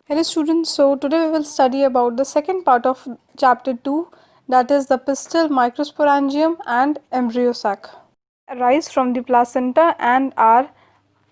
Hello students, so today we will study about the second part of chapter 2, that is the pistil, microsporangium and embryo sac. Arise from the placenta and are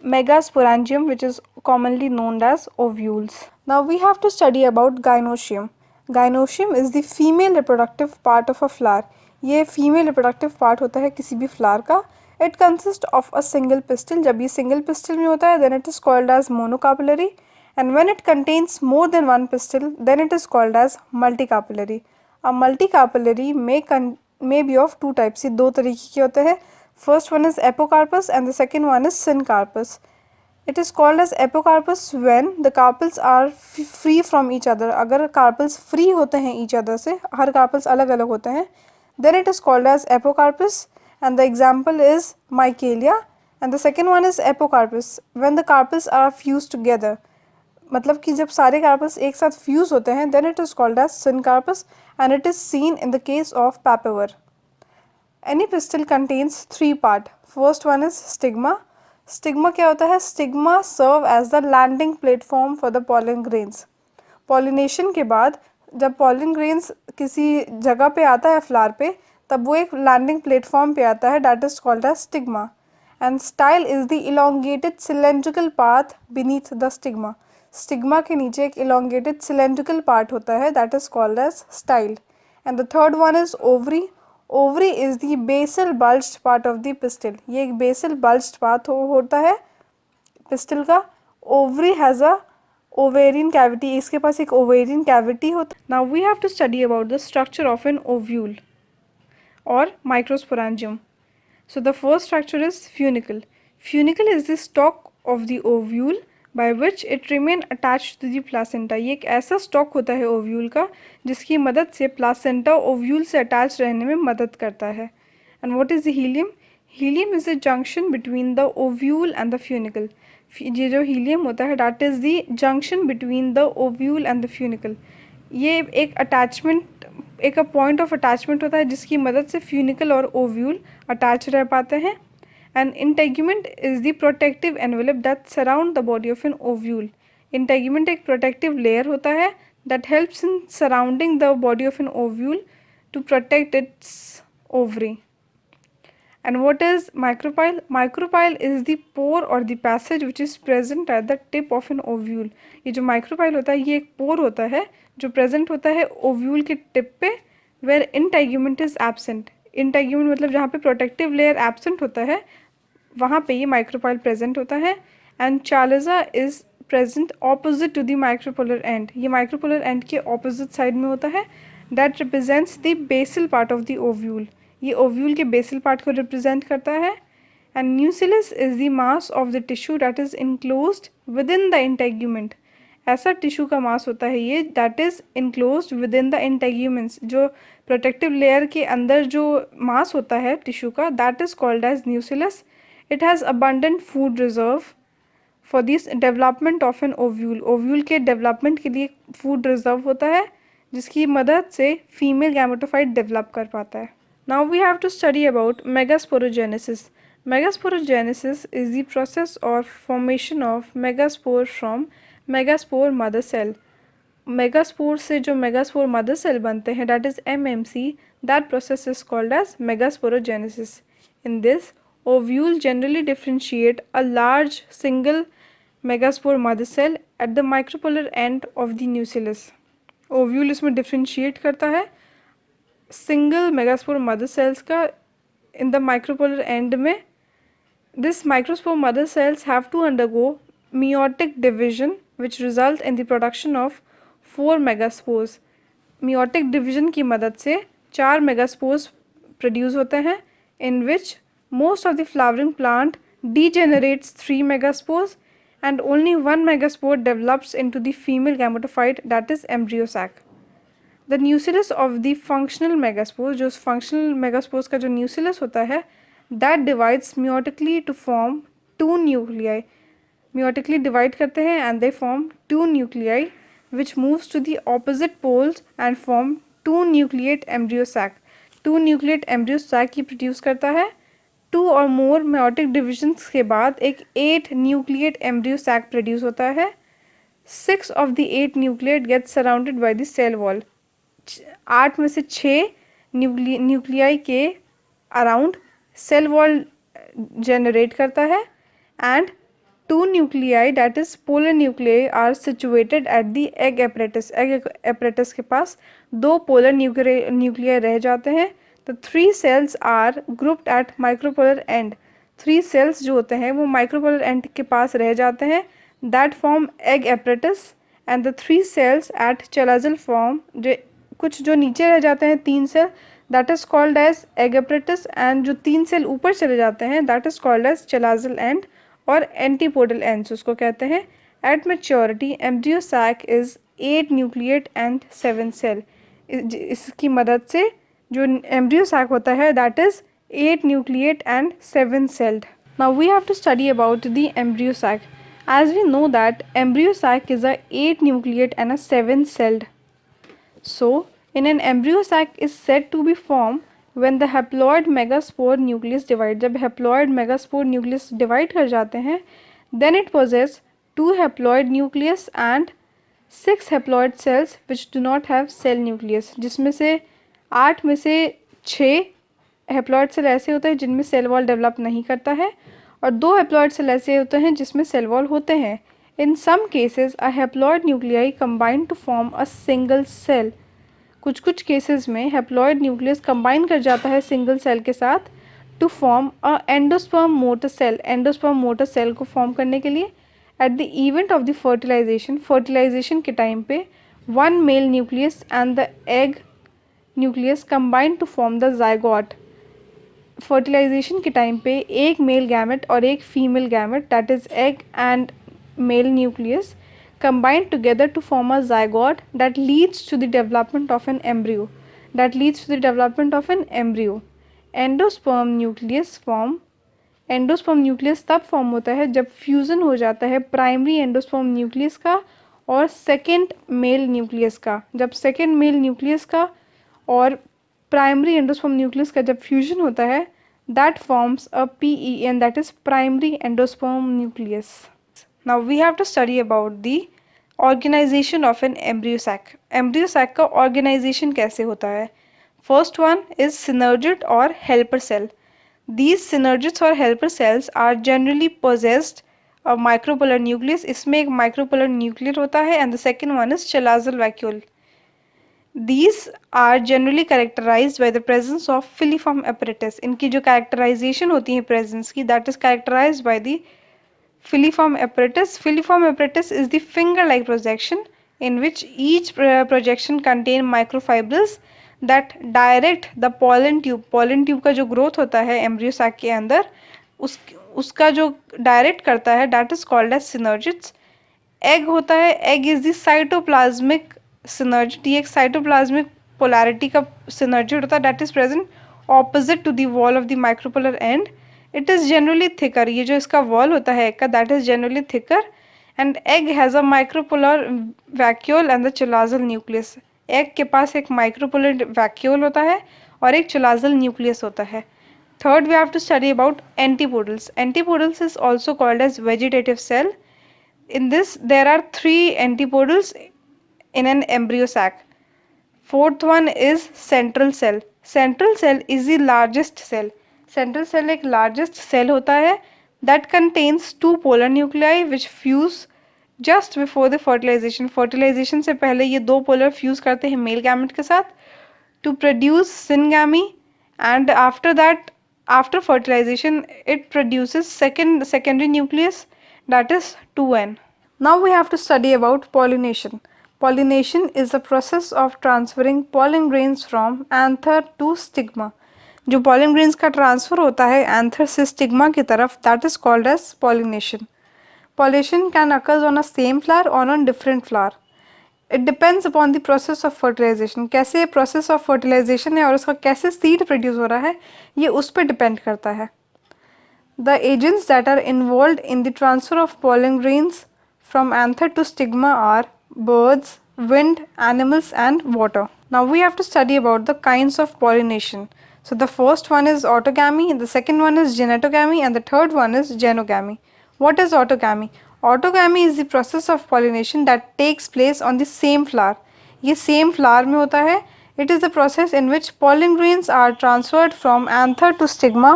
megasporangium, which is commonly known as ovules. Now we have to study about gynoecium. Gynoecium is the female reproductive part of a flower. ये female reproductive part होता है किसी भी flower का. It consists of a single pistil. जब ये single pistil में होता है then it is called as monocarpellary, and when it contains more than one pistil then it is called as multicarpellary. A multicarpellary may be of two types. ये दो तरीके के होते हैं. First one is apocarpus and the second one is syncarpus. It is called as apocarpus when the carpels are free from each other. अगर carpels free होते हैं each other से, हर carpels अलग अलग होते हैं, then it is called as apocarpus, and the example is Michelia. And the second one is apocarpus when the carpels are fused together. मतलब कि जब सारे carpels एक साथ fuse होते हैं then it is called as syncarpus, and it is seen in the case of papaver. Any pistil contains three parts. First one is stigma. Stigma क्या होता है? Stigma serve as the landing platform for the pollen grains. Pollination के बाद जब pollen grains किसी जगह पे आता है flower पे, तब वो एक landing platform पे आता है, that is called as stigma. And style is the elongated cylindrical path beneath the stigma. Stigma के नीचे एक elongated cylindrical part होता है, that is called as style. And the third one is ovary. Ovary is the basal bulged part of the pistil. ये एक basal bulged part होता है pistil का. Ovary has a ovarian cavity. इसके पास एक ovarian cavity होता है. Now we have to study about the structure of an ovule or microsporangium. So the first structure is funicle. Funicle is the stalk of the ovule by which it remain attached to the placenta. ये एक ऐसा stock होता है ovule का जिसकी मदद से placenta ovule से अटैच रहने में मदद करता है. And what is the helium? Helium is the junction between the ovule and the funicle. ये जो helium होता है that is the junction between the ovule and the funicle. ये एक अटैचमेंट, एक पॉइंट ऑफ अटैचमेंट होता है जिसकी मदद से फ्यूनिकल और ओव्यूल अटैच रह पाते हैं. And integument is the protective envelope that surround the body of an ovule. Integument एक protective layer होता है that helps in surrounding the body of an ovule to protect its ovary. And what is micropyle? Micropyle is the pore or the passage which is present at the tip of an ovule. ये जो micropyle होता है ये एक pore होता है जो present होता है ovule के tip पे, where integument is absent. Integument मतलब जहाँ पे protective layer absent होता है वहाँ पे ये micropyle present होता है. And chalaza is present opposite to the micropolar end. ये micropolar end के opposite side में होता है. That represents the basal part of the ovule. ये ओव्यूल के बेसल पार्ट को रिप्रेजेंट करता है. And nucellus is the mass of the tissue that is enclosed within the integument. ऐसा टिश्यू का मास होता है ये that is enclosed within the integuments. जो प्रोटेक्टिव लेयर के अंदर जो मास होता है टिश्यू का that is called as nucellus. It has abundant food reserve for this development of an ovule. Ovule के डेवलपमेंट के लिए फूड रिजर्व होता है जिसकी मदद से फीमेल गैमेटोफाइट डेवलप कर पाता है. Now we have to study about megasporogenesis. Megasporogenesis is the process or formation of megaspore from megaspore mother cell. Megaspore से जो megaspore mother cell बनते हैं that is MMC, that process is called as megasporogenesis. In this, ovule generally differentiate a large single megaspore mother cell at the micropolar end of the nucellus. Ovule इसमें differentiate करता है single megaspore mother cells का in the micropylar end में. This microspore mother cells have to undergo meiotic division which result in the production of 4 megaspores. meiotic division की मदद से 4 megaspores produce होते हैं in which most of the flowering plant degenerates 3 megaspores and only 1 megaspore develops into the female gametophyte that is embryo sac. The nucellus of the functional megaspore, जो functional megaspores का जो nucellus होता है that divides meiotically to form 2 nuclei. meiotically divide करते हैं and they form 2 nuclei which moves to the opposite poles and form 2 nucleate embryo sac. 2 nucleate embryo sac he produce करता है. 2 और more meiotic divisions के बाद एक 8 nucleate embryo sac produce होता है 6 of the 8 nuclei get surrounded by the cell wall. 8 में से 6 न्यूक्लियाई के अराउंड सेल वॉल जनरेट करता है and 2 nuclei that is polar nuclei are situated at the egg apparatus. egg apparatus के पास 2 polar nuclei रह जाते हैं. The 3 cells are grouped at micropolar end. 3 cells जो होते हैं वो micropolar end के पास रह जाते हैं that form egg apparatus and the 3 cells at chalazal form कुछ जो नीचे रह जाते हैं 3 cell that is called as egg apparatus and जो 3 सेल ऊपर चले जाते हैं that is called as chalazal end और एंटीपोडल एंड्स उसको कहते हैं. At maturity embryo sac is 8 nucleate and 7 cell. इसकी मदद से जो एम्ब्रियो सैक होता है that is 8 nucleate and 7 celled. Now we have to study about the embryo sac. As we know that embryo sac is a 8 nucleate and a 7 celled. So in an embryo sac is said to be form when the haploid megaspore nucleus divide. जब haploid megaspore nucleus divide कर जाते हैं then it possess 2 haploid nucleus and 6 haploid cells which do not have cell nucleus. जिसमें से 8 में से 6 haploid cell ऐसे होते हैं जिनमें cell wall develop नहीं करता है और 2 haploid cell ऐसे होते हैं जिसमें cell wall होते हैं. In some cases a haploid nuclei combine to form a single cell. कुछ केसेस में हैप्लॉइड न्यूक्लियस कंबाइन कर जाता है सिंगल सेल के साथ to form a endosperm mother cell. Endosperm mother cell को फॉर्म करने के लिए at the event of the fertilisation के टाइम पे 1 male nucleus and the egg nucleus combine to form the zygote. Fertilisation के time पे एक मेल गैमेट और एक female gamete that is egg and male nucleus combined together to form a zygote that leads to the development of an embryo. Endosperm nucleus तब form होता है जब fusion हो जाता है प्राइमरी एंडोस्पर्म न्यूक्लियस का और सेकेंड मेल न्यूक्लियस का. जब सेकेंड मेल न्यूक्लियस का और प्राइमरी एंडोस्पर्म न्यूक्लियस का जब फ्यूजन होता है that forms a PEN, that is primary endosperm nucleus. Now we have to study about the organization of an embryo sac. Embryo sac का organization कैसे होता है? First one is synergid or helper cell. These synergids or helper cells are generally possessed a micropolar nucleus. इसमें एक micropolar nucleus होता है and the second one is chalazal vacuole. These are generally characterized by the presence of filiform apparatus. इनकी जो characterization होती है presence की that is characterized by the filiform apparatus. Filiform apparatus is the finger-like projection in which each projection contain microfibrils that direct the pollen tube. Pollen tube का जो growth होता है embryo sac के अंदर उसका जो direct करता है that is called as synergids. Egg होता है, egg is the cytoplasmic synergid. ये एक cytoplasmic polarity का synergid होता है that is present opposite to the wall of the micropolar end. It is generally thicker. ये जो इसका wall होता है egg का that is generally thicker and egg has a micropolar vacuole and the chalazal nucleus. egg के पास एक micropolar vacuole होता है और एक chalazal nucleus होता है. Third, we have to study about antipodals. Antipodals is also called as vegetative cell. In this, there are 3 antipodals in an embryo sac. Fourth one is central cell. Central cell is the largest cell. Central cell एक largest cell होता है that contains 2 polar nuclei which fuse just before the fertilization. Fertilization से पहले ये 2 polar fuse करते हैं male gamete के साथ to produce syngamy and after that, after fertilization, it produces secondary nucleus that is 2N. Now we have to study about pollination. Pollination is the process of transferring pollen grains from anther to stigma. जो pollen grains का transfer होता है anther से stigma की तरफ that is called as pollination. Pollination can occur on a same flower or on different flower. It depends upon the process of fertilization. कैसे process of fertilization है और उसका कैसे seed produce हो रहा है ये उस पर depend करता है. The agents that are involved in the transfer of pollen grains from anther to stigma are birds, wind, animals and water. Now we have to study about the kinds of pollination. So the first one is autogamy, the second one is genetogamy and the third one is genogamy. What is autogamy? Autogamy is the process of pollination that takes place on the same flower. ये same flower में होता है. It is the process in which pollen grains are transferred from anther to stigma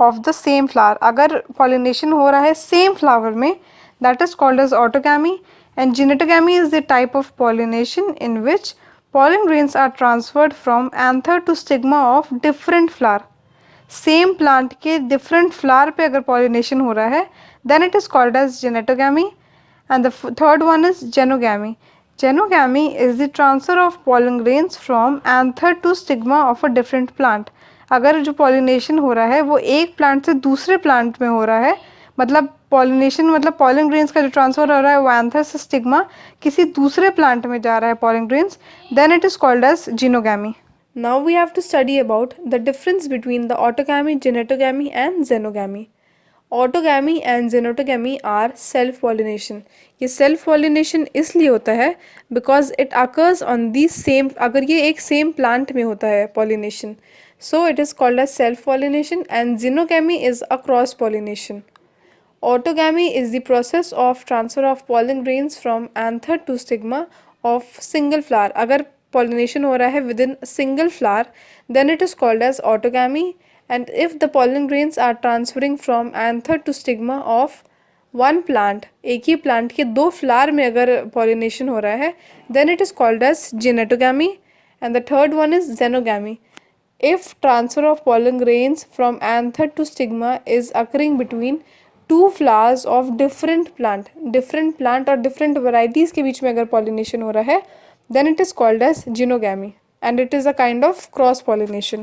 of the same flower. अगर pollination हो रहा है same flower में, that is called as autogamy. And genetogamy is the type of pollination in which pollen grains are transferred from anther to stigma of different flower. Same plant के different flower पे अगर pollination हो रहा है then it is called as geitonogamy. And the third one is xenogamy. Xenogamy is the transfer of pollen grains from anther to stigma of a different plant. अगर जो pollination हो रहा है वो एक प्लांट से दूसरे प्लांट में हो रहा है, मतलब पॉलिनेशन मतलब पॉलन ग्रेन्स का जो ट्रांसफर हो रहा है वो एंथर से स्टिग्मा किसी दूसरे प्लांट में जा रहा है pollen grains, then it is called as xenogamy. Now we have to study about the difference between the autogamy, genetogamy and xenogamy. Autogamy and xenotogamy are self-pollination. ये self-pollination इसलिए होता है because it occurs on the same, अगर ये एक same plant में होता है pollination, so it is called as self-pollination. And xenogamy is a cross-pollination. Autogamy is the process of transfer of pollen grains from anther to stigma of single flower. अगर pollination हो रहा है within a single flower, then it is called as autogamy. And if the pollen grains are transferring from anther to stigma of one plant, एक ही plant के दो flower में अगर pollination हो रहा है, then it is called as genetogamy. And the third one is xenogamy. If transfer of pollen grains from anther to stigma is occurring between two flowers of different plant और different varieties के बीच में अगर pollination हो रहा है, then it is called as genogamy and it is a kind of cross pollination.